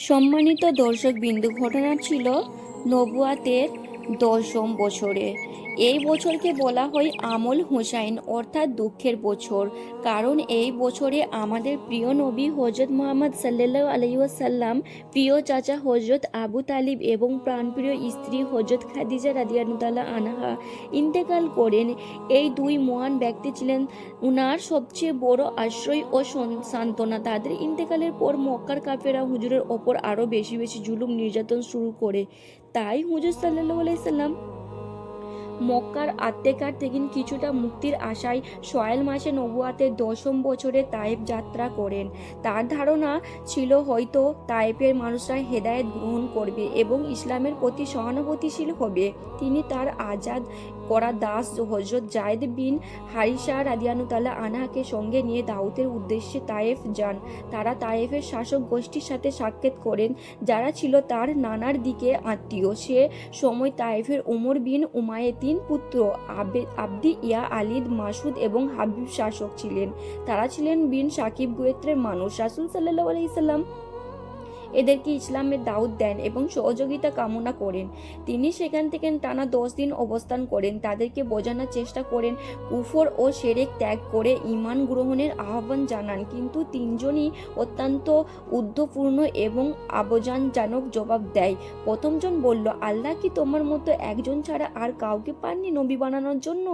সম্মানিত দর্শকবৃন্দু, ঘটনা ছিল নবুয়াতের 10ম বছরে। এই বছরকে বলা হয় আমল হুসাইন অর্থাৎ দুঃখের বছর। কারণ এই বছরে আমাদের প্রিয় নবী হজরত মুহাম্মদ সাল্লাল্লাহু আলাইহি ওয়াসাল্লাম, প্রিয় চাচা হজরত আবু তালিব এবং প্রাণপ্রিয় স্ত্রী হজরত খাদিজা রাদিয়াল্লাহু তাআলা আনহা ইন্তেকাল করেন। এই দুই মহান ব্যক্তি ছিলেন উনার সবচেয়ে বড় আশ্রয় ও সান্ত্বনা। তাদের ইন্তেকালের পর মক্কার কাফেররা হুজুরের ওপর আরও বেশি বেশি জুলুম নির্যাতন শুরু করে। তাই হুজুর সাল্লাল্লাহু আলাইহি সাল্লাম মক্কার আত্মেকার থেকে কিছুটা মুক্তির আশায় সোয়াইল মাসে নবুয়াতের 10ম বছরে তায়েফ যাত্রা করেন। তার ধারণা ছিল হয়তো তায়েফের মানুষরা হেদায়েত গ্রহণ করবে এবং ইসলামের প্রতি সহানুভূতিশীল হবে। তিনি তার আজাদ করা দাস হযরত যায়েদ বিন হারিসা রাদিয়াল্লাহু তাআলা আনহাকে সঙ্গে নিয়ে দাওয়াতের উদ্দেশ্যে তায়েফ যান। তারা তায়েফের শাসক গোষ্ঠীর সাথে সাক্ষাৎ করেন, যারা ছিল তার নানার দিকে আত্মীয়। সে সময় তায়েফের উমর বিন উমাইয়া 3 পুত্র আবদি ইয়া আলিদ মাসুদ এবং হাবিব শাসক ছিলেন। তারা ছিলেন বিন সাকিব গোত্রের মানুষ। রাসূল সাল্লাল্লাহু আলাইহি সাল্লাম এদেরকে ইসলামের দাওয়াত দেন এবং সহযোগিতা কামনা করেন। তিনি সেখান থেকে টানা 10 দিন অবস্থান করেন। তাদেরকে বোঝানোর চেষ্টা করেন, কুফর ও শিরক ত্যাগ করে ঈমান গ্রহণের আহ্বান জানান। কিন্তু তিনজনই অত্যন্ত উদ্ধপূর্ণ এবং আবজানজনক জবাব দেয়। প্রথমজন বলল, আল্লাহ কি তোমার মতো একজন ছাড়া আর কাউকে পাননি নবী বানানোর জন্য?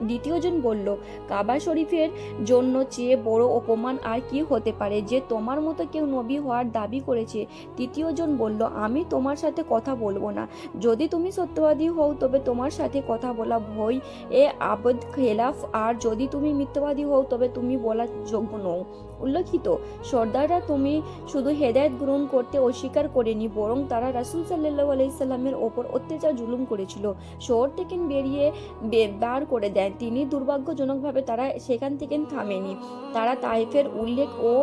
দ্বিতীয়জন বলল, কাবা শরীফের জন্য চেয়ে বড় অপমান আর কি হতে পারে যে তোমার মতো কেউ নবী হওয়ার দাবি করেছে। তৃতীয়জন বলল, আমি তোমার সাথে কথা বলবো না। যদি তুমি সত্যবাদী হও তবে তোমার সাথে কথা বলা ভয় এ আবদ খেলাফ, আর যদি তুমি মিথ্যাবাদী হও তবে তুমি বলার যোগ্য নও। উল্লেখিত সর্দাররা তুমি শুধু হেদায়েত গ্রহণ করতে অস্বীকার করেনি, বরং তারা রাসূল সাল্লাল্লাহু আলাইহি সাল্লামের ওপর অত্যাচার জুলুম করেছিল। শহর থেকে বার করে দেন তিনি। দুর্ভাগ্যজনকভাবে তারা সেখান থেকে থামেনি। তারা তায়েফের উল্লেখ ও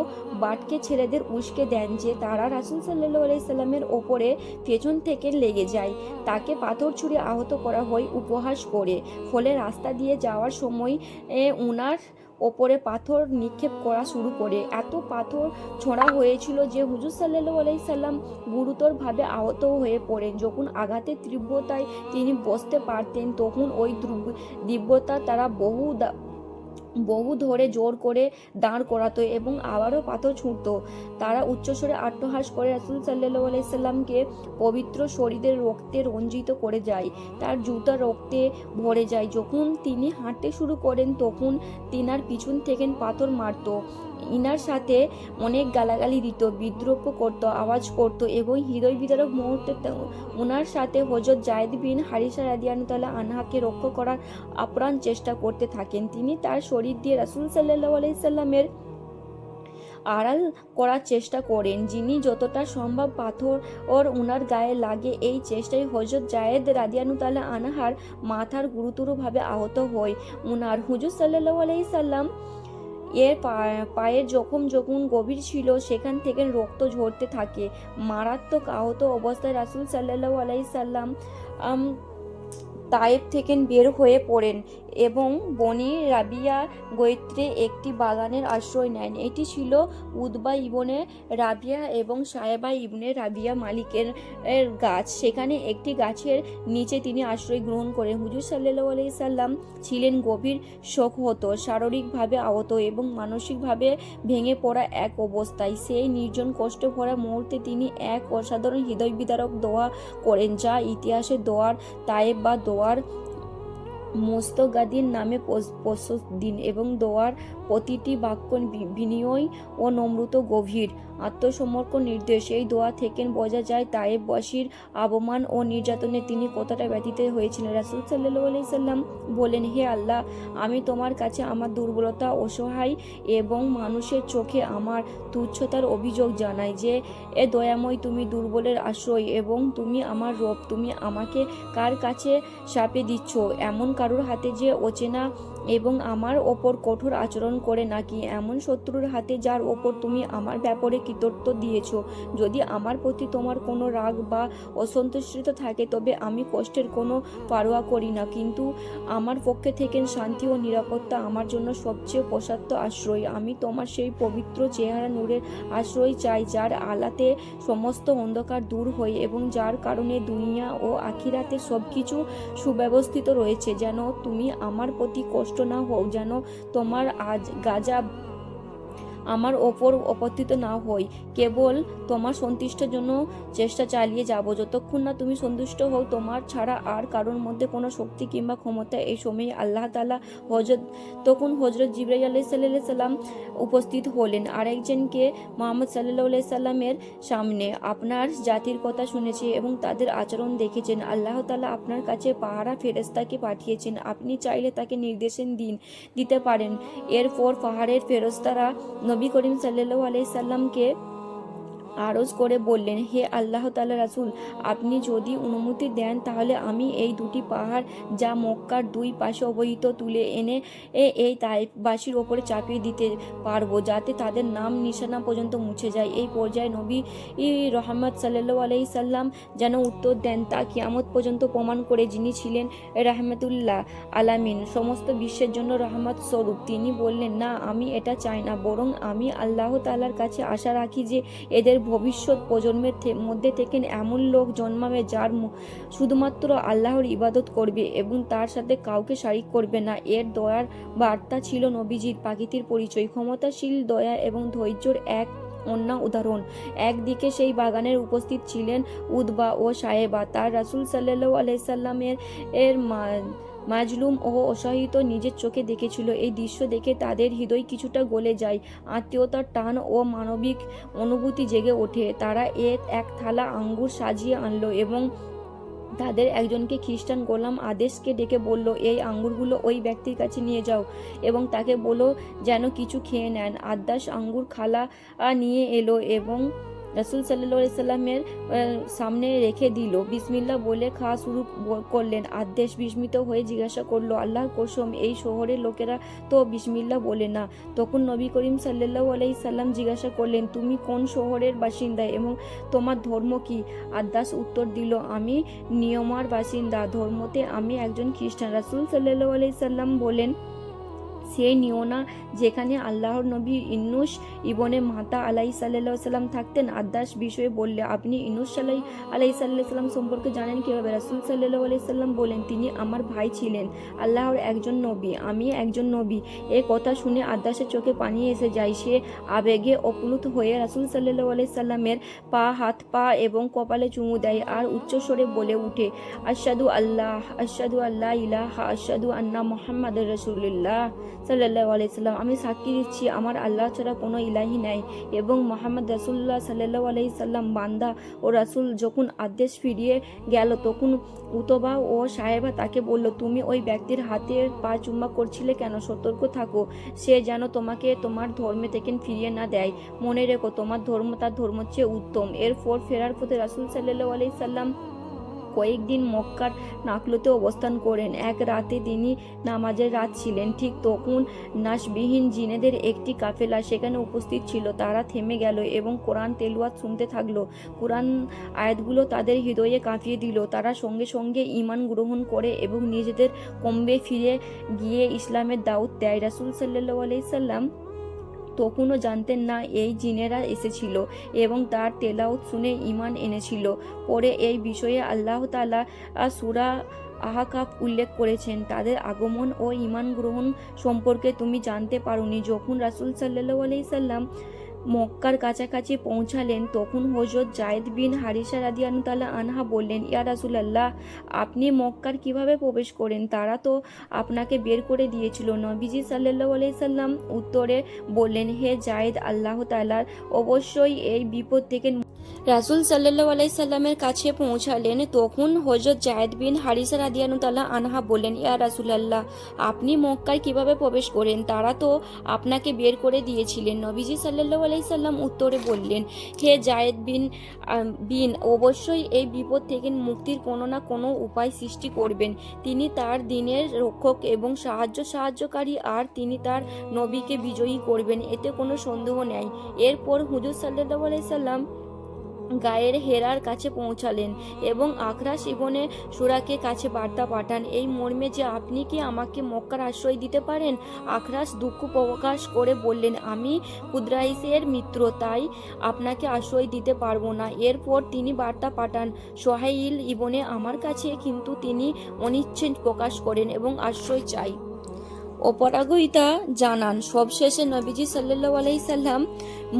বাটকে ছেলেদের উস্কে দেন যে তারা রাসূল সাল্লাল্লাহু আলাইহি সাল্লামের ওপরে পেছন থেকে লেগে যায়। তাকে পাথর ছুঁড়ে আহত করা হয় উপহাস করে। ফলে রাস্তা দিয়ে যাওয়ার সময় উনার ওপরে পাথর নিক্ষেপ করা শুরু করে। এত পাথর ছোঁড়া হয়েছিল যে হুজুর সাল্লাল্লাহু আলাইহি সাল্লাম গুরুতরভাবে আহত হয়ে পড়েন। যখন আঘাতের তীব্রতায় তিনি বসতে পারতেন, তখন ওই তীব্রতা তারা বহু ধরে জোর করে দাঁড় করাতো এবং আবারও পাথর ছুঁড়ত। তারা উচ্চস্বরে আট্টহাস করে রাসূল সাল্লাল্লাহু আলাইহি সাল্লামকে পবিত্র শরীরের রক্তে রঞ্জিত করে যায়। তার জুতা রক্তে ভরে যায়। যখন তিনি হাঁটতে শুরু করেন তখন তিনার পিছন থেকে পাথর মারত, ইনার সাথে অনেক গালাগালি দিত, বিদ্রোহ করত, আওয়াজ করত এবং হৃদয় বিদারক মুহূর্তে ওনার সাথে হযরত যায়েদ বিন হারিসা রাদিয়াল্লাহু তাআলা আনহাকে রক্ষা করার আপ্রাণ চেষ্টা করতে থাকেন। তিনি তার শরীর দিয়ে রাসূল সাল্লাল্লাহু আলাইহি সাল্লামের আড়াল করার চেষ্টা করেন, যিনি যতটা সম্ভব পাথর উনার গায়ে লাগে। এই চেষ্টায় হযরত যায়েদ রাদিয়াল্লাহু তাআলা আনহার মাথার গুরুতরভাবে আহত হয়। উনার হুজুর সাল্লাল্লাহু আলাইহি সাল্লাম এর পায়ের জখম যখন গভীর ছিল সেখান থেকে রক্ত ঝরতে থাকে। মারাত্মক আহত অবস্থায় রাসূল সাল্লাল্লাহু আলাইহি সাল্লাম তায়েফ থেকে বের হয়ে পড়েন এবং বনি রাবিয়া গোত্রে একটি বাগানের আশ্রয় নেন। এটি ছিল উতবা ইবনে রাবিয়া এবং সায়েবা ইবনে রাবিয়া মালিকের গাছ। সেখানে একটি গাছের নিচে তিনি আশ্রয় গ্রহণ করেন। হুজুর সাল্লাল্লাহু আলাইহি সাল্লাম ছিলেন গভীর শোকহত, শারীরিকভাবে আহত এবং মানসিকভাবে ভেঙে পড়া এক অবস্থায়। সেই নির্জন কষ্ট ভরা মুহূর্তে তিনি এক অসাধারণ হৃদয় বিদারক দোয়া করেন, যা ইতিহাসে দোয়ার তায়েব বা দোয়ার মোস্তাগাদিন নামে প্রসিদ্ধ এবং দোয়ার প্রতিটি বাক্য বিনয় ও নম্রত গভীর আত্মসমর্পণ নির্দেশ। এই দোয়া থেকে বোঝা যায় তায়েববাসীর অবমান ও নির্যাতনে তিনি কতটা ব্যথিত হয়েছিলেন। রাসূল সাল্লাল্লাহু আলাইহি সাল্লাম বলেন, হে আল্লাহ, আমি তোমার কাছে আমার দুর্বলতা, অসহায় এবং মানুষের চোখে আমার তুচ্ছতার অভিযোগ জানাই। যে এ দয়াময়, তুমি দুর্বলের আশ্রয় এবং তুমি আমার রব। তুমি আমাকে কার কাছে শাপে দিচ্ছ? এমন কারোর হাতে যে অচেনা এবং আমার ওপর কঠোর আচরণ করে নাকি এমন শত্রুর হাতে যার ওপর তুমি আমার ব্যাপারে কৃতজ্ঞ দিয়েছ। যদি আমার প্রতি তোমার কোনো রাগ বা অসন্তুষ্ট থাকে তবে আমি কষ্টের কোনো পারোয়া করি না, কিন্তু আমার পক্ষে থেকে শান্তি ও নিরাপত্তা আমার জন্য সবচেয়ে প্রসাদ্য আশ্রয়। আমি তোমার সেই পবিত্র চেহারা নূরের আশ্রয় চাই যার আলাতে সমস্ত অন্ধকার দূর হয় এবং যার কারণে দুনিয়া ও আখিরাতে সব কিছু সুব্যবস্থিত রয়েছে। যেন তুমি আমার প্রতি কষ্ট না হোক, যেন তোমার গাজা আমার ওপর অপতিত না হই। কেবল তোমার সন্তুষ্টের জন্য চেষ্টা চালিয়ে যাব যতক্ষণ না তুমি সন্তুষ্ট হও। তোমার ছাড়া আর কারোর মধ্যে কোনো শক্তি কিংবা ক্ষমতা। এই সময়ে আল্লাহ তাআলা তখন হজরত জিবরাইল আলাইহিস সালাম উপস্থিত হলেন আরেকজনকে মুহাম্মদ সাল্লাল্লাহু আলাইহি সাল্লামের সামনে। আপনার জাতির কথা শুনেছে এবং তাদের আচরণ দেখেছেন। আল্লাহ তাআলা আপনার কাছে পাহারা ফেরেশতাকে পাঠিয়েছেন, আপনি চাইলে তাকে নির্দেশন দিতে পারেন। এরপর পাহাড়ের ফেরেশতারা নবী করিম সাল্লাল্লাহু আলাইহি সাল্লামকে আরজ করে বললেন, হে আল্লাহ তাআলা রাসূল, আপনি যদি অনুমতি দেন তাহলে আমি এই দুটি পাহাড় যা মক্কার দুই পাশে অবহিত তুলে এনে এই তাইফবাসীর ওপরে চাপিয়ে দিতে পারবো, যাতে তাদের নাম নিশানা পর্যন্ত মুছে যায়। এই পর্যায়ে নবী রহমত সাল্লাল্লাহু আলাইহি সাল্লাম যেন উত্তর দেন তা কিয়ামত পর্যন্ত প্রমাণ করে, যিনি ছিলেন রাহমাতুল্লাহ আলামিন, সমস্ত বিশ্বের জন্য রহমত স্বরূপ। তিনি বললেন, না, আমি এটা চাই না, বরং আমি আল্লাহ তাআলার কাছে আশা রাখি যে এদের ভবিষ্যৎ প্রজন্মের মধ্যে থেকে এমন লোক জন্মাবে যার শুধুমাত্র আল্লাহর ইবাদত করবে এবং তার সাথে কাউকে শরীক করবে না। এর দয়ার বার্তা ছিল নবীজির প্রাকৃতিক পরিচয়, ক্ষমতাশীল, দয়া এবং ধৈর্যের এক অন্য উদাহরণ। একদিকে সেই বাগানের উপস্থিত ছিলেন উতবা ও সায়েবা, তার রাসূল সাল্লাল্লাহু আলাইহি সাল্লামের মাজলুম ও অসহায়িত নিজের চোখে দেখেছিল। এই দৃশ্য দেখে তাদের হৃদয় কিছুটা গলে যায়, আত্মীয়তার টান ও মানবিক অনুভূতি জেগে ওঠে। তারা এক থালা আঙ্গুর সাজিয়ে আনলো এবং তাদের একজনকে খ্রিস্টান গোলাম আদেশকে ডেকে বলল, এই আঙ্গুরগুলো ওই ব্যক্তির কাছে নিয়ে যাও এবং তাকে বলো যেন কিছু খেয়ে নেন। আদাস আঙ্গুর খালা নিয়ে এলো এবং রাসূল সাল্লাল্লাহু আলাইহি সাল্লামের সামনে রেখে দিল। বিসমিল্লাহ বলে খাওয়া শুরু করলেন। আদেশ বিস্মিত হয়ে জিজ্ঞাসা করলো, আল্লাহর কসম, এই শহরের লোকেরা তো বিসমিল্লাহ বলে না। তখন নবী করিম সাল্লাল্লাহু আলাইহি সাল্লাম জিজ্ঞাসা করলেন, তুমি কোন শহরের বাসিন্দা এবং তোমার ধর্ম কি? আদাস উত্তর দিল, আমি নিয়মার বাসিন্দা, ধর্মতে আমি একজন খ্রিস্টান। রাসূল সাল্লাল্লাহু আলাইহি সাল্লাম বলেন, সেই নিও না যেখানে আল্লাহর নবী ইউনুস ইবনে মাতা আলাইহিস সাল্লাম থাকতেন। আদাস বিষয়ে বললে, আপনি ইউনুস আলাইহিস সাল্লাম সম্পর্কে জানেন কিভাবে? রাসূল সাল্লাল্লাহু আলাইহি সাল্লাম বলেন, তিনি আমার ভাই ছিলেন, আল্লাহর একজন নবী, আমি একজন নবী। এ কথা শুনে আদাসের চোখে পানি এসে যায়। সে আবেগে অপ্লুত হয়ে রাসূল সাল্লাল্লাহু আলাইহি সাল্লামের হাত পা এবং কপালে চুমু দেয় আর উচ্চস্বরে বলে উঠে, আশহাদু আল্লাহ ইলাহা, আশহাদু আন্না মুহাম্মাদুর রাসূলুল্লাহ সাল্লাল্লাহু আলাইহি সাল্লাম, আমি সাক্ষী দিচ্ছি আমার আল্লাহ ছাড়া কোনো ইলাহি নাই এবং মুহাম্মদ রাসূলুল্লাহ সাল্লাল্লাহু আলাইহি সাল্লাম বান্দা ও রাসূল। যখন আদেশ ফিরিয়ে গেল তখন উতবা ও সাহেবা তাকে বলল, তুমি ওই ব্যক্তির হাতে পা চুম্বা করছিলে কেন? সতর্ক থাকো, সে যেন তোমাকে তোমার ধর্মে থেকে ফিরিয়ে না দেয়। মনে রেখো, তোমার ধর্ম তার ধর্মের চেয়ে উত্তম। এরপর ফেরার পথে রাসূল সাল্লাল্লাহু আলাইহি সাল্লাম কয়েকদিন মক্কার নাকলতে অবস্থান করেন। এক রাতে তিনি নামাজের রাত ছিলেন। ঠিক তখন নাশবিহীন জিনেদের একটি কাফেলা সেখানে উপস্থিত ছিল। তারা থেমে গেল এবং কোরআন তেলাওয়াত শুনতে থাকলো। কোরআন আয়াতগুলো তাদের হৃদয়ে কাঁপিয়ে দিল। তারা সঙ্গে সঙ্গে ঈমান গ্রহণ করে এবং নিজেদের কমবে ফিরে গিয়ে ইসলামের দাওয়াত দেয়। রাসূল সাল্লাল্লাহু আলাইহি সাল্লাম তখনও জানতেন না এই জিনেরা এসেছিল এবং তার তেলাওয়াত শুনে ঈমান এনেছিল। পরে এই বিষয়ে আল্লাহ তাআলা সূরা আহকাফ উল্লেখ করেছেন, তাদের আগমন ও ঈমান গ্রহণ সম্পর্কে তুমি জানতে পারোনি। যখন রাসূল সাল্লাল্লাহু আলাইহি সাল্লাম মক্কার কাছাকাছি পৌঁছালেন তখন হযরত যায়েদ বিন হারিসা রাদিয়াল্লাহু তাআলা আনহা বললেন, ইয়া রাসূলুল্লাহ, আপনি মক্কার কিভাবে প্রবেশ করেন? তারা তো আপনাকে বের করে দিয়েছিল। নবীজি সাল্লাল্লাহু আলাইহি সাল্লাম উত্তরে বললেন, হে যায়েদ, আল্লাহ তাআলার অবশ্যই এই বিপদ থেকে রাসূল সাল্লাল্লাহু আলাইহি সাল্লামের কাছে পৌঁছালেন। তখন হযরত যায়েদ বিন হারিসা রাদিয়াল্লাহু তাআলা আনহা বললেন, ইয়া রাসূলুল্লাহ, আপনি মক্কায় কিভাবে প্রবেশ করেন? তারা তো আপনাকে বের করে দিয়েছিলেন। নবীজি সাল্লাল্লাহু আলাইহি সাল্লাম উত্তরে বললেন, হে যায়েদ বিন অবশ্যই এই বিপদ থেকে মুক্তির কোনো না কোনো উপায় সৃষ্টি করবেন। তিনি তার দ্বীনের রক্ষক এবং সাহায্যকারী, আর তিনি তার নবীকে বিজয়ী করবেন, এতে কোনো সন্দেহ নেই। এরপর হুজুর সাল্লাল্লাহু আলাইহি সাল্লাম গায়ের হেরার কাছে পৌঁছালেন এবং আখরাস ইবনে সুরাকে কাছে বার্তা পাঠান, এই মর্মে যে আপনি কি আমাকে মক্কার আশ্রয় দিতে পারেন? আখরাস দুঃখ প্রকাশ করে বললেন, আমি কুদরাইশের মিত্র, তাই আপনাকে আশ্রয় দিতে পারবো না। এরপর তিনি বার্তা পাঠান সোহাইল ইবনে আমার কাছে, কিন্তু তিনি অনিচ্ছা প্রকাশ করেন এবং আশ্রয় চাই অপরাগিতা জানান। সবশেষে নবীজি সাল্লাল্লাহু আলাইহি সাল্লাম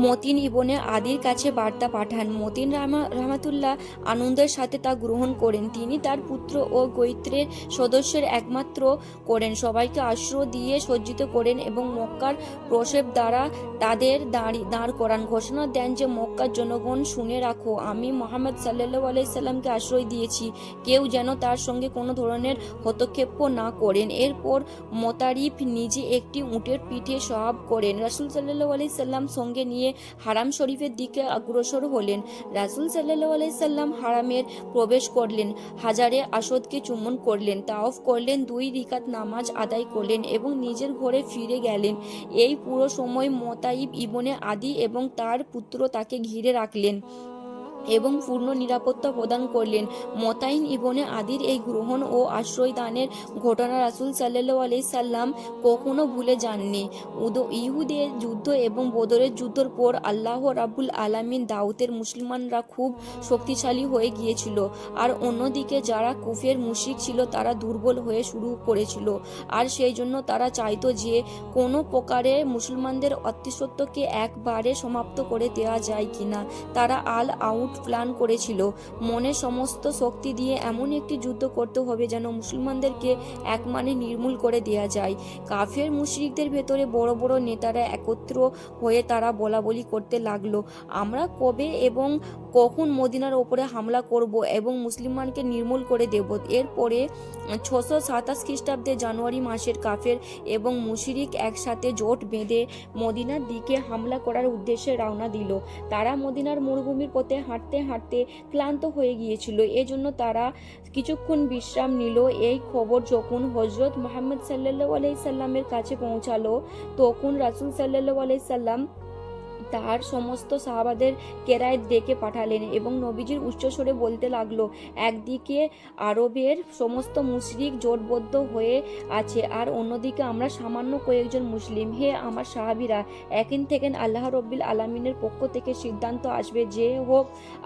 মতিন ইবনে আদির কাছে বার্তা পাঠান। মতিন রহমাতুল্লাহ আনন্দের সাথে তা গ্রহণ করেন। তিনি তার পুত্র ও গোত্রের সদস্যের একমাত্র করেন, সবাইকে আশ্রয় দিয়ে সজ্জিত করেন এবং মক্কার প্রসব দ্বারা তাদের দাঁড় করান। ঘোষণা দেন যে, মক্কার জনগণ শুনে রাখো, আমি মুহাম্মদ সাল্লাল্লাহু আলাইহি সাল্লামকে আশ্রয় দিয়েছি, কেউ যেন তার সঙ্গে কোনো ধরনের হস্তক্ষেপ না করেন। এরপর মোতারিফ নিজে একটি উটের পিঠে সওয়ার করেন। রাসূল সাল্লাল্লাহু আলাইহি সাল্লাম সঙ্গে নিয়ে হারাম শরীফের দিকে অগ্রসর হলেন। রাসূল সাল্লাল্লাহু আলাইহি সাল্লাম হারামের প্রবেশ করলেন, হাজারে আসদকে চুম্বন করলেন, তাওয়াফ করলেন, 2 রাকাত নামাজ আদায় করলেন এবং নিজের ঘরে ফিরে গেলেন। এই পুরো সময় মোতাইব ইবনে আদি এবং তার পুত্র তাকে ঘিরে রাখলেন এবং পূর্ণ নিরাপত্তা প্রদান করলেন। মোতাইন ইবনে আদির এই গ্রহণ ও আশ্রয়দানের ঘটনা রাসূল সাল্লাল্লাহু আলাইহি সাল্লাম কখনো ভুলে যাননি। ইহুদের যুদ্ধ এবং বদরের যুদ্ধের পর আল্লাহ রাব্বুল আলামিন দাউদের মুসলমানরা খুব শক্তিশালী হয়ে গিয়েছিল, আর অন্যদিকে যারা কুফের মুশরিক ছিল তারা দুর্বল হয়ে শুরু করেছিল, আর সেই জন্য তারা চাইতো যে কোনো প্রকারে মুসলমানদের অস্তিত্বকে একবারে সমাপ্ত করে দেওয়া যায় কিনা। তারা আল আউট প্ল্যান করেছিল, মনে সমস্ত শক্তি দিয়ে এমন একটি যুদ্ধ করতে হবে যেন মুসলমানদেরকে একমানে নির্মূল করে দেয়া যায়। কাফের মুশরিকদের ভেতরে বড় বড় নেতারা একত্র হয়ে তারা বলাবলি করতে লাগলো, আমরা কবে এবং কখন মদিনার ওপরে হামলা করব এবং মুসলমানকে নির্মূল করে দেব। এরপরে 627 খ্রিস্টাব্দে জানুয়ারি মাসের কাফের এবং মুশরিক একসাথে জোট বেঁধে মদিনার দিকে হামলা করার উদ্দেশ্যে রওনা দিল। তারা মদিনার মরুভূমির পথে হাঁটতে হাঁটতে ক্লান্ত হয়ে গিয়েছিল, এজন্য তারা কিছুক্ষণ বিশ্রাম নিল। এই খবর যখন হযরত মুহাম্মদ সাল্লাল্লাহু আলাইহি সাল্লামের কাছে পৌঁছালো, তখন রাসূল সাল্লাল্লাহু আলাইহি সাল্লাম তার সমস্ত সাহাবাদের কেরায় ডেকে পাঠালেন এবং নবীজির উচ্চস্বরে বলতে লাগলো, একদিকে আরবের সমস্ত মুশরিক জোটবদ্ধ হয়ে আছে, আর অন্যদিকে আমরা সামান্য কয়েকজন মুসলিম। হে আমার সাহাবীরা, এখন থেকে আল্লাহ রাব্বুল আলামিনের পক্ষ থেকে সিদ্ধান্ত আসবে, যে হোক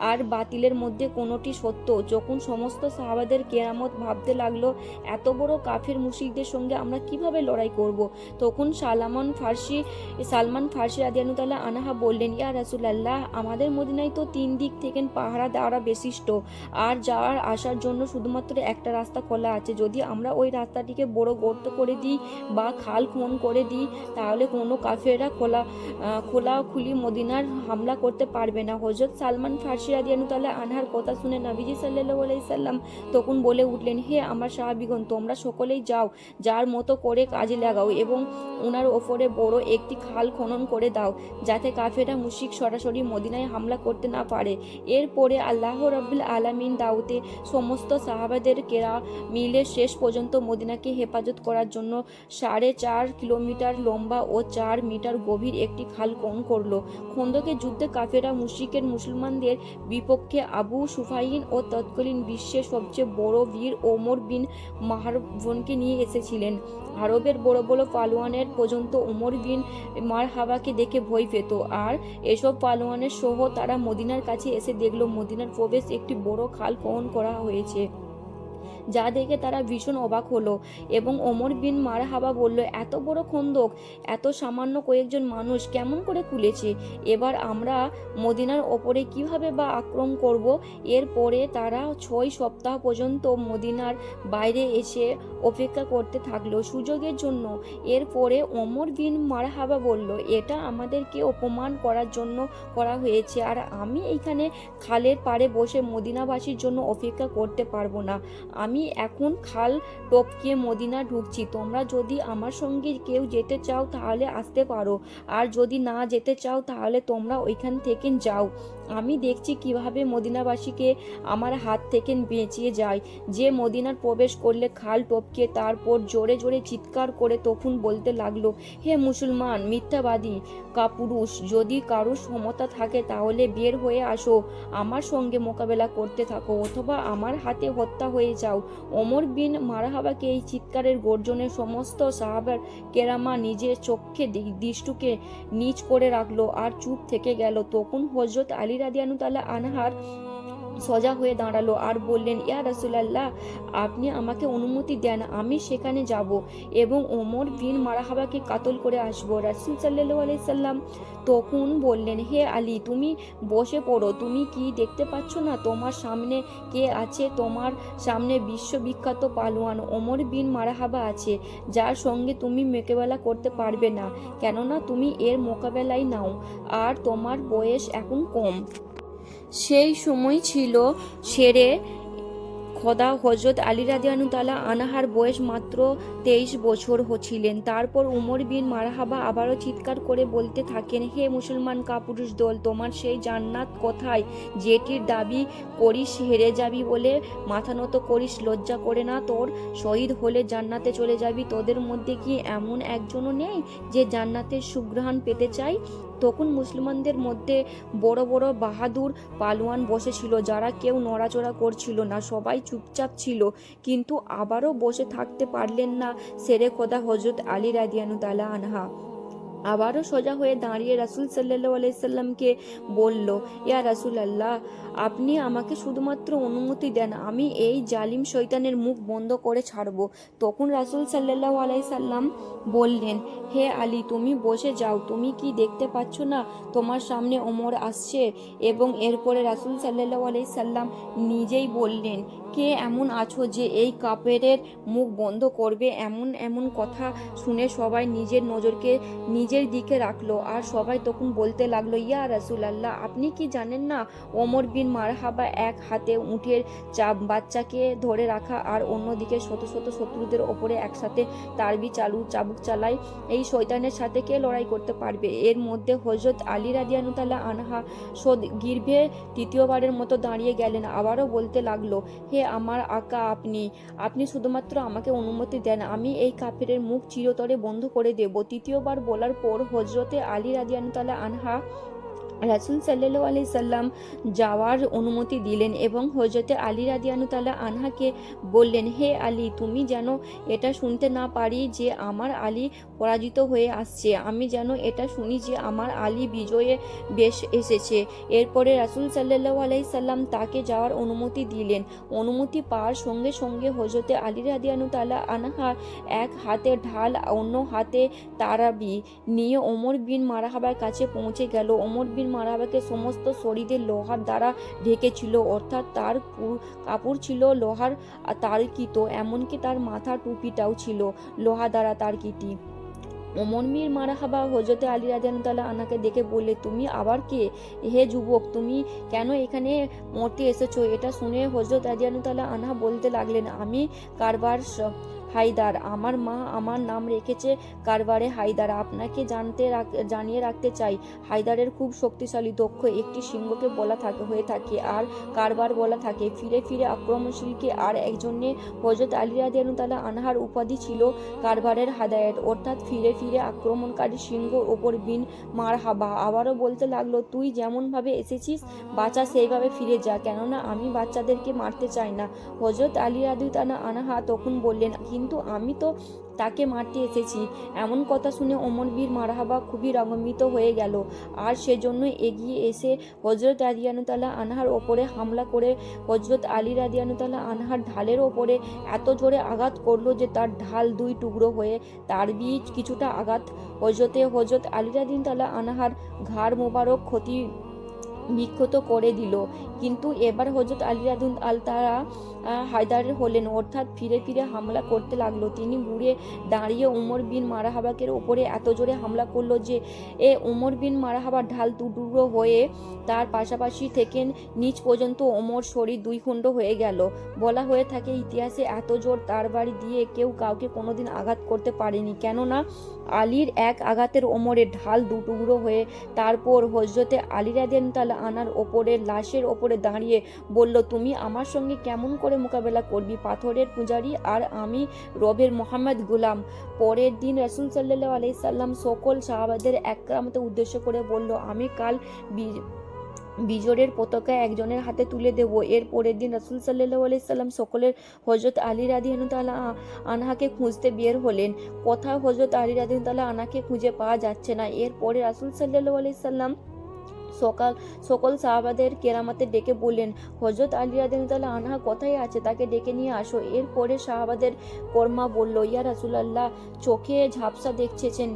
আর বাতিলের মধ্যে কোনোটি সত্য। যখন সমস্ত সাহাবাদের কেরামত ভাবতে লাগলো, এত বড় কাফের মুশরিকদের সঙ্গে আমরা কিভাবে লড়াই করব, তখন সালমান ফার্সি রাদিয়াল্লাহু তাআলা আনহা বললেন, ইয়া রাসূলুল্লাহ, আমাদের মদিনায় তো 3 দিক থেকে পাহারা দেওয়া বিশিষ্ট, আর যাওয়ার আসার জন্য শুধুমাত্র একটা রাস্তা খোলা আছে। যদি আমরা ওই রাস্তাটিকে বড় গর্ত করে দিই বা খাল খনন করে দিই, তাহলে কোনো কাফেররা খোলাখুলি মদিনার হামলা করতে পারবে না। হযরত সালমান ফার্সি রাদিয়াল্লাহু তাআলা আনহার কথা শুনে নবীজি সাল্লাল্লাহু আলাইহি সাল্লাম তখন বলে উঠলেন, হে আমার সাহাবীগণ, তোমরা সকলেই যাও, যার মতো করে কাজে লাগাও এবং উনার ওপরে বড় একটি খাল খনন করে দাও, যাতে কাফেররা মুশরিক সরাসরি মদিনায় হামলা করতে না পারে। এরপরে আল্লাহ রাব্বুল আলামিন দাউতে সমস্ত সাহাবাদের কেরা মিলে শেষ পর্যন্ত মদিনাকে হেফাজত করার জন্য 4.5 কিলোমিটার লম্বা ও 4 মিটার গভীর একটি খাল খনন করলো। খন্দকের যুদ্ধে কাফেররা মুশরিকের মুসলমানদের বিপক্ষে আবু সুফাইন ও তৎকালীন বিশ্বের সবচেয়ে বড় বীর ওমর বিন মারওয়ানকে নিয়ে এসেছিলেন। আরবের বড় বড় পালোয়ানের পর্যন্ত ওমর বিন মারহাবাকে দেখে ভয় পেত, আর এসব পালোয়ানের সহ তারা মদিনার কাছে এসে দেখলো মদিনার প্রবেশ একটি বড় খাল খনন করা হয়েছে, যা দেখে তারা ভীষণ অবাক হলো। এবং ওমর বিন মারহাবা বলল, এত বড় খন্দক এত সামান্য কয়েকজন মানুষ কেমন করে খুলেছে? এবার আমরা মদিনার ওপরে কিভাবে বা আক্রমণ করব? এরপরে তারা 6 সপ্তাহ পর্যন্ত মদিনার বাইরে এসে অপেক্ষা করতে থাকলো সুযোগের জন্য। এরপরে ওমর বিন মারহাবা বলল, এটা আমাদেরকে অপমান করার জন্য করা হয়েছে, আর আমি এইখানে খালের পাড়ে বসে মদিনাবাসীর জন্য অপেক্ষা করতে পারবো না। আমি এখন খাল টপকিয়ে মদিনা ঢুকছি। তোমরা যদি আমার সঙ্গে কেউ যেতে চাও তাহলে আসতে পারো, আর যদি না যেতে চাও তাহলে তোমরা ওইখান থেকে যাও। আমি দেখছি কিভাবে মদিনাবাসীকে আমার হাত থেকে বেঁচিয়ে যায়। যে মদিনার প্রবেশ করলে খাল টপকে তারপর জোরে জোরে চিৎকার করে তখন বলতে লাগলো, হে মুসলমান মিথ্যাবাদী কাপুরুষ, যদি কারুর ক্ষমতা থাকে তাহলে বের হয়ে আসো, আমার সঙ্গে মোকাবেলা করতে থাকো, অথবা আমার হাতে হত্যা হয়ে যাও। ওমর বিন মারহাবাকে এই চিৎকারের গর্জনে সমস্ত সাহাবার কেরামা নিজের চোখে দৃষ্টিকে নিচ করে রাখলো আর চুপ থেকে গেল। তখন হযরত আলী রাদিয়াল্লাহু তাআলা আনহার সোজা হয়ে দাঁড়ালো আর বললেন, ইয়া রাসূলুল্লাহ, আপনি আমাকে অনুমতি দেন, আমি সেখানে যাব এবং ওমর বিন মারহাবাকে কাতল করে আসব। রাসূল সাল্লাল্লাহু আলাইহি সাল্লাম তখন বললেন, হে আলী, তুমি বসে পড়ো। তুমি কি দেখতে পাচ্ছ না তোমার সামনে কে আছে? তোমার সামনে বিশ্ববিখ্যাত পালোয়ান ওমর বিন মারহাবা আছে, যার সঙ্গে তুমি মোকাবেলা করতে পারবে না, কেননা তুমি এর মোকাবেলাই নাও, আর তোমার বয়স এখন কম। সেই সময় ছিল শেরে খোদা হযরত আলী রাদিয়াল্লাহু তাআলা আনহার বয়স মাত্র 23 বছর ছিলেন। তারপর উমর বিন মারহাবা আবারও চিৎকার করে বলতে থাকেন, হে মুসলমান কাপুরুষ দল, তোমার সেই জান্নাত কোথায় যেটির দাবি করিস হেরে যাবি বলে মাথা নত করিস? লজ্জা করে না তোর? শহীদ হলে জান্নাতে চলে যাবি। তোদের মধ্যে কি এমন একজনও নেই যে জান্নাতের সুঘ্রাণ পেতে চায়? তখন মুসলমানদের মধ্যে বড় বড় বাহাদুর পালোয়ান বসেছিল, যারা কেউ নড়াচড়া করছিল না, সবাই চুপচাপ ছিল। কিন্তু আবারও বসে থাকতে পারলেন না শেরে খোদা হযরত আলী রাদিয়াল্লাহু তাআলা আনহা। আবারও সোজা হয়ে দাঁড়িয়ে রাসূল সাল্লাল্লাহু আলাইহি সাল্লামকে বলল, ইয়া রাসূলুল্লাহ, আপনি আমাকে শুধুমাত্র অনুমতি দেন, আমি এই জালিম শয়তানের মুখ বন্ধ করে ছাড়ব। তখন রাসূল সাল্লাল্লাহু আলাইহি সাল্লাম বললেন, হে আলী, তুমি বসে যাও, তুমি কি দেখতে পাচ্ছ না তোমার সামনে ওমর আসছে? এবং এরপরে রাসূল সাল্লাল্লাহু আলাইহি সাল্লাম নিজেই বললেন, কে এমন আছো যে এই কাফেরের মুখ বন্ধ করবে? এমন এমন কথা শুনে সবাই নিজের নজরকে নিজের দিকে রাখলো, আর সবাই তখন বলতে লাগলো, ইয়া রাসূলুল্লাহ, আপনি কি জানেন না ওমর বিন মারহাবা এক হাতে উটের বাচ্চাকে ধরে রাখা আর অন্যদিকে শত শত শত্রুদের ওপরে একসাথে তারবি চাবুক চালায়? এই শয়তানের সাথে কে লড়াই করতে পারবে? এর মধ্যে হযরত আলী রাদিয়াল্লাহু তাআলা আনহা গির্ভে তৃতীয়বারের মতো দাঁড়িয়ে গেলেন। আবারও বলতে লাগলো, হে আমার আকা, আপনি শুধুমাত্র আমাকে অনুমতি দেন, আমি এই কাফেরের মুখ চিরতরে বন্ধ করে দেব। তৃতীয়বার বলার পর হযরতে আলী রাদিয়াল্লাহু তাআলা আনহা রাসূল সাল্লাল্লাহু আলাইহি সাল্লাম যাওয়ার অনুমতি দিলেন এবং হযরতে আলী রাদিয়াল্লাহু তাআলা আনহাকে বললেন, হে আলী, তুমি যেন এটা শুনতে না পারি যে আমার আলী পরাজিত হয়ে আসছে, আমি যেন এটা শুনি যে আমার আলী বিজয়ে বেশ এসেছে। এরপরে রাসূল সাল্লাল্লাহু আলাইহি সাল্লাম তাকে যাওয়ার অনুমতি দিলেন। অনুমতি পাওয়ার সঙ্গে সঙ্গে হযরতে আলী রাদিয়াল্লাহু তাআলা আনহা এক হাতে ঢাল অন্য হাতে তারাবি নিয়ে ওমর বিন মারহাবার কাছে পৌঁছে গেল। ওমর বিন মারহাবাকে সমস্ত শরীরে লোহার দ্বারা ঢেকেছিল, অর্থাৎ তার কাপড় ছিল লোহার তারকিত, এমনকি তার মাথা টুপিটাও ছিল লোহা দ্বারা তারকিটি। ওমর বিন মারহাবা হযরতে আলী রাদিয়াল্লাহু তাআলা আনহাকে দেখে বললে, তুমি আবার কে? হে যুবক, তুমি কেন এখানে মরতে এসেছো? এটা শুনে হযরত রাদিয়াল্লাহু তাআলা আনহা বলতে লাগলেন, আমি কারবার হায়দার, আমার মা আমার নাম রেখেছে কারবারে হায়দার। আপনাকে জানিয়ে রাখতে চাই, হায়দারের খুব শক্তিশালী দক্ষ একটি সিংহকে হয়ে থাকে, আর কারবার বলা থাকে ফিরে ফিরে আক্রমণশীলকে। আর একজনে হযরত আলী রাদিয়াল্লাহু তাআলা আনহার উপাধি ছিল কারবারের হাদায়াত, অর্থাৎ ফিরে ফিরে আক্রমণকারী সিংহ ওপর বিন মারহাবা। আবারও বলতে লাগলো, তুই যেমনভাবে এসেছিস বাচ্চা সেইভাবে ফিরে যা, কেননা আমি বাচ্চাদেরকে মারতে চাই না। হযরত আলী রাদিয়াল্লাহু তাআলা আনহা তখন বললেন, কিন্তু কিন্তু আমি তো তাকে মারতে এসেছি। এমন কথা শুনে ওমর বিন মারহাবা খুবই রাগান্বিত হয়ে গেল, আর সেজন্য এগিয়ে এসে হজরত রাদিয়াল্লাহু তাআলা আনহার ওপরে হামলা করে হজরত আলী রাদিয়াল্লাহু তাআলা আনহার ঢালের ওপরে এত জোরে আঘাত করলো যে তার ঢাল দুই টুকরো হয়ে তার বীজ কিছুটা আঘাত হজরত আলী রাদিয়াল্লাহু তাআলা আনহার ঘাড় মোবারক ক্ষতি বিক্ষত করে দিল। কিন্তু এবার হজরত আলী রাদিয়াল্লাহু তাআলা হায়দারের হলেন, অর্থাৎ ফিরে ফিরে হামলা করতে লাগলো। তিনি ঘুরে দাঁড়িয়ে উমর বিন মারহাবাকের ওপরে এত জোরে হামলা করলো যে উমর বিন মারহাবার ঢাল টুকরো হয়ে তার পাশাপাশি থেকে নিচ পর্যন্ত ওমর শরীর দুই খণ্ড হয়ে গেল। বলা হয়ে থাকে ইতিহাসে এত জোর তার বাড়ি দিয়ে কেউ কাউকে কোনোদিন আঘাত করতে পারেনি, কেননা আলীর এক আঘাতের ওমরের ঢাল দুটুকরো হয়ে তারপর হজরতে আলী রাদিয়াল্লাহু তাআলা আনহার ওপরের লাশের ওপরে দাঁড়িয়ে বলল, তুমি আমার সঙ্গে কেমন করে মোকাবেলা করবি, পাথরের পূজারী, আর আমি রবের মোহাম্মদ গুলাম। পরের দিন রাসূল সাল্লাল্লাহু আলাইহি সাল্লাম সকল সাহাবাদের একরামতে উদ্দেশ্য করে বলল, আমি কাল বিজরের পতাকা একজনের হাতে তুলে দেব। এর পরের দিন রাসূল সাল্লাল্লাহু আলাইহি সাল্লাম সকলের হযরত আলী রাদিয়াল্লাহু তাআলা আনহাকে খুঁজতে বের হলেন। কোথাও হযরত আলী রাদিয়াল্লাহু তাআলা আনহাকে খুঁজে পাওয়া যাচ্ছে না। এরপরে রাসূল সাল্লাল্লাহু আলাইহি সাল্লাম সকল সাহাবাদের কেরামাতে ডেকে বললেন, হযরত আলী রাদিয়াল্লাহু তাআলা আনহা কোথায় আছে, তাকে ডেকে নিয়ে আসো। এরপরে সাহাবাদের কর্মা বলল, ইয়া রাসূলুল্লাহ, চোখে ঝাপসা দেখছেন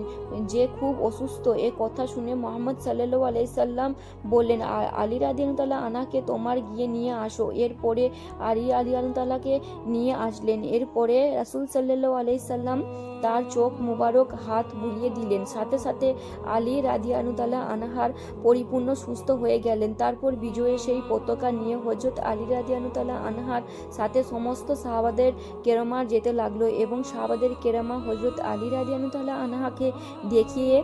যে খুব অসুস্থ। এ কথা শুনে মুহাম্মদ সাল্লাল্লাহু আলাইহি সাল্লাম বললেন, আলী রাদিয়াল্লাহু তাআলা আনহাকে তোমার গিয়ে নিয়ে আসো। এরপরে আলী রাদিয়াল্লাহু তাআলাকে নিয়ে আসলেন। এরপরে রাসূল সাল্লাল্লাহু আলাইহি সাল্লাম তার চোখ মুবারক হাত বুলিয়ে দিলেন, সাথে সাথে আলী রাদিয়াল্লাহু তাআলা আনহার পরিপূর্ণ সুস্থ হয়ে গেলেন। তারপর বিজয়ের সেই পতাকা নিয়ে হযরত আলী রাদিয়াল্লাহু তাআলা আনহার সাথে সমস্ত সাহাবাদের কেরামা যেতে লাগলো, এবং সাহাবাদের কেরামা হযরত আলী রাদিয়াল্লাহু তাআলা আনহাকে দেখিয়ে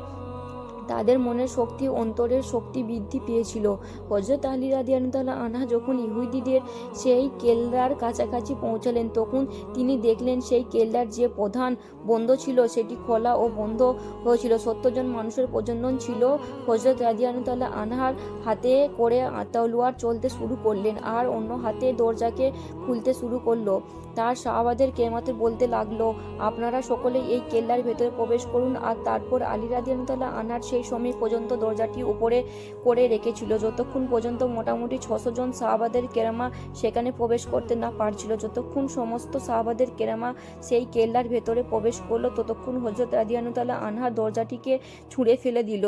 তাদের মনের শক্তি, অন্তরের শক্তি বৃদ্ধি পেয়েছিল। হযরত আলী রাদিয়াল্লাহু তাআলা আনহা যখন ইহুদিদের সেই কেল্লার কাছাকাছি পৌঁছালেন, তখন তিনি দেখলেন সেই কেল্লার যে প্রধান বন্ধ ছিল সেটি খোলা ও বন্ধ হয়েছিল। 70 জন মানুষের প্রজনন ছিল। হযরত রাদিয়াল্লাহু তাআলা আনহার হাতে করে তলোয়ার চলতে শুরু করলেন, আর অন্য হাতে দরজাকে খুলতে শুরু করলো। তার সাহাবাদের কেরামাতে বলতে লাগলো, আপনারা সকলে এই কেল্লার ভেতরে প্রবেশ করুন। আর তারপর আলী রাদিয়াল্লাহু তাআলা আনহার সেই সময় পর্যন্ত দরজাটি উপরে করে রেখেছিল, যতক্ষণ পর্যন্ত মোটামুটি 600 জন সাহাবাদের কেরামা সেখানে প্রবেশ করতে না পারছিল। যতক্ষণ সমস্ত সাহাবাদের কেরামা সেই কেল্লার ভেতরে প্রবেশ করলো, ততক্ষণ হযরত রাদিয়াল্লাহু তাআলা আনহা দরজাটিকে ছুঁড়ে ফেলে দিল।